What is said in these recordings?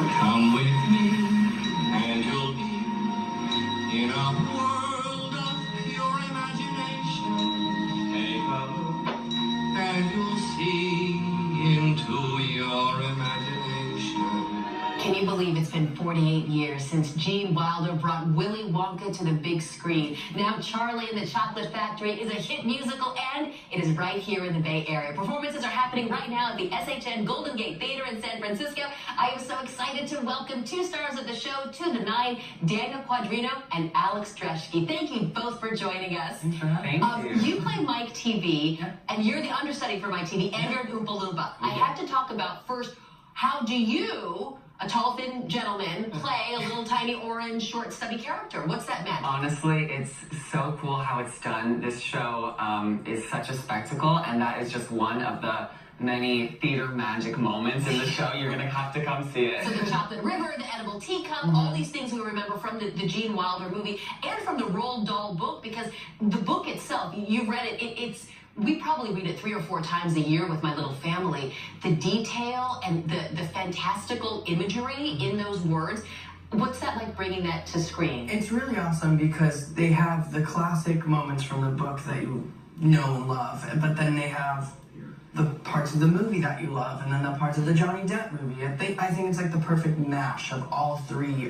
Come with me, and you'll be in a world of pure imagination. Take a look, and you'll see into your imagination. Can you believe it's been 48 years since Gene Wilder brought Willy Wonka to the big screen? Now Charlie and the Chocolate Factory is a hit musical, and it is right here in the Bay Area. Performances are happening right now at the SHN Golden Gate Theater in San Francisco. I am so excited to welcome two stars of the show to the nine, Daniel Quadrino and Alex Dreschke. Thank you both for joining us. Thank you. You play Mike TV, and you're the understudy for Mike TV, and you're an Oompa Loompa. I have to talk about first, how do you, a tall, thin gentleman, play a little tiny orange, short, stubby character? What's that magic? Honestly, it's so cool how it's done. This show is such a spectacle, and that is just one of the many theater magic moments in the show. You're gonna have to come see it. So the chocolate river, the edible teacup, all these things we remember from the Gene Wilder movie and from the Roald Dahl book, because the book itself, you've read it, we probably read it 3 or 4 times a year with my little family. The detail and the fantastical imagery in those words. What's that like bringing that to screen? It's really awesome because they have the classic moments from the book that you know and love, but then they have the parts of the movie that you love, and then the parts of the Johnny Depp movie. I think it's like the perfect mash of all three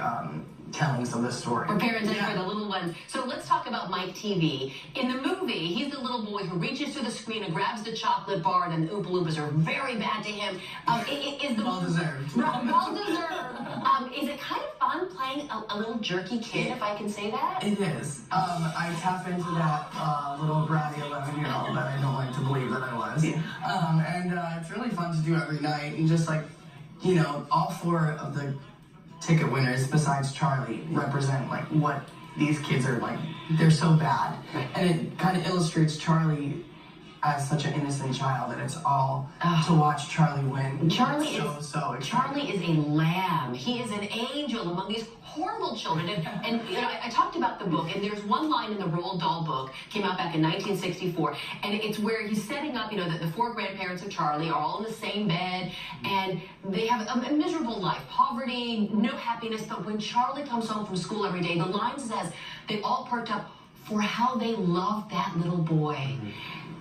tellings of the story. For parents and for the little ones. So let's talk about Mike TV. In the movie, he's the little boy who reaches to the screen and grabs the chocolate bar, and then the Oompa Loompas are very bad to him. Well-deserved. Well-deserved. Is it kind of fun playing a little jerky kid, if I can say that? It is. I tap into that little bratty 11-year-old that I don't like to believe that I was. And it's really fun to do every night, and just like, you know, all 4 of the ticket winners besides Charlie represent like what these kids are like. They're so bad, and it kind of illustrates Charlie as such an innocent child, and it's all to watch Charlie win. Charlie exciting. is a lamb. He is an angel among these horrible children. And you know, I talked about the book, and there's one line in the Roald Dahl book, came out back in 1964, and it's where he's setting up, you know, the 4 grandparents of Charlie are all in the same bed, and they have a miserable life, poverty, no happiness. But when Charlie comes home from school every day, the line says they all perked up for how they love that little boy.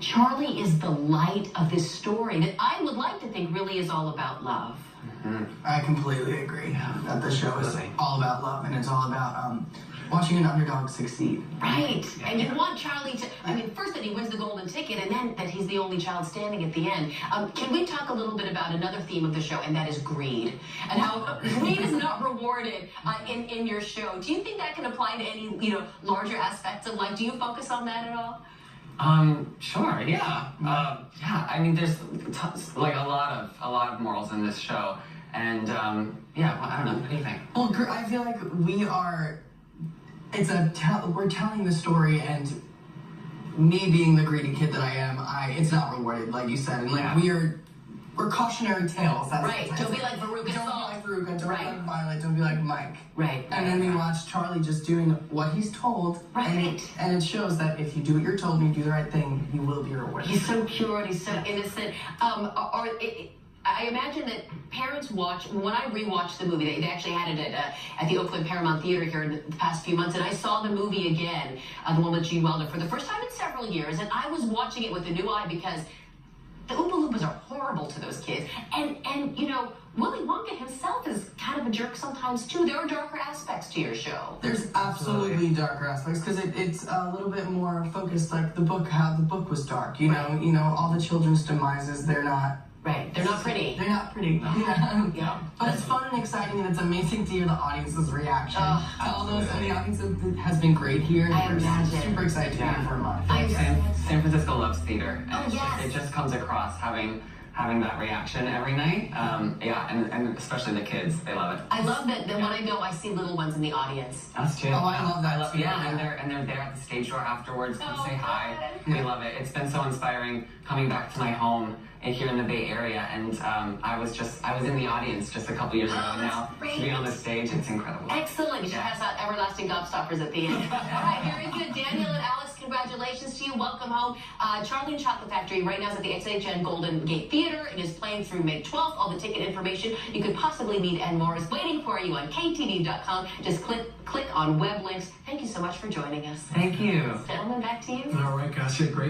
Charlie is the light of this story that I would like to think really is all about love. I completely agree that the show is all about love, and it's all about watching an underdog succeed. Right. And you want Charlie to, I mean, first that he wins the golden ticket, and then that he's the only child standing at the end. Can we talk a little bit about another theme of the show, and that is greed, and how greed is not rewarded in your show? Do you think that can apply to any, you know, larger aspects of life? Do you focus on that at all? Sure, yeah. Yeah, I mean, there's like a lot of morals in this show, and yeah, well, I don't know. What do you think? Well, I feel like we're telling the story, and me being the greedy kid that I am, it's not rewarded, like you said, and like we're cautionary tales. That's right. Don't be like Veruca. Don't be like Veruca. Don't be like Violet. Don't be like Mike. Right. And then we watch Charlie just doing what he's told. Right. And it shows that if you do what you're told and you do the right thing, you will be rewarded. He's so pure and he's so innocent. I imagine that parents watch, when I rewatched the movie, they actually had it at the Oakland Paramount Theater here in the past few months, and I saw the movie again, the one with Gene Wilder, for the first time in several years, and I was watching it with a new eye because the Oompa Loompas are horrible to those kids. And you know, Willy Wonka himself is kind of a jerk sometimes too. There are darker aspects to your show. There's absolutely darker aspects, because it's a little bit more focused, like the book, how the book was dark. You know, all the children's demises, they're not. Right, they're not pretty. They're not pretty. Yeah. But it's fun and exciting, and it's amazing to hear the audience's reaction. All those, and the audience has been great here. I imagine. Super excited to be here for a month. San Francisco loves theater, and yes. it just comes across having that reaction every night. Yeah, and especially the kids, they love it. I love that when I go, I see little ones in the audience. Us too. Oh, I love that too. Yeah, and they're there at the stage door afterwards to say hi. We love it. It's been so inspiring coming back to my home here in the Bay Area, and I was in the audience just a couple years ago now. Great. To be on the stage, it's incredible. Excellent. You should pass out everlasting gobstoppers at the end. All right, very good. Daniel and Alex, Congratulations to you. Welcome home. Charlie and Chocolate Factory right now is at the XHN Golden Gate Theater and is playing through May 12th. All the ticket information you could possibly need and more is waiting for you on KTVU.com. Just click on web links. Thank you so much for joining us. Thank you. Gentlemen, back to you. All right, guys. Great.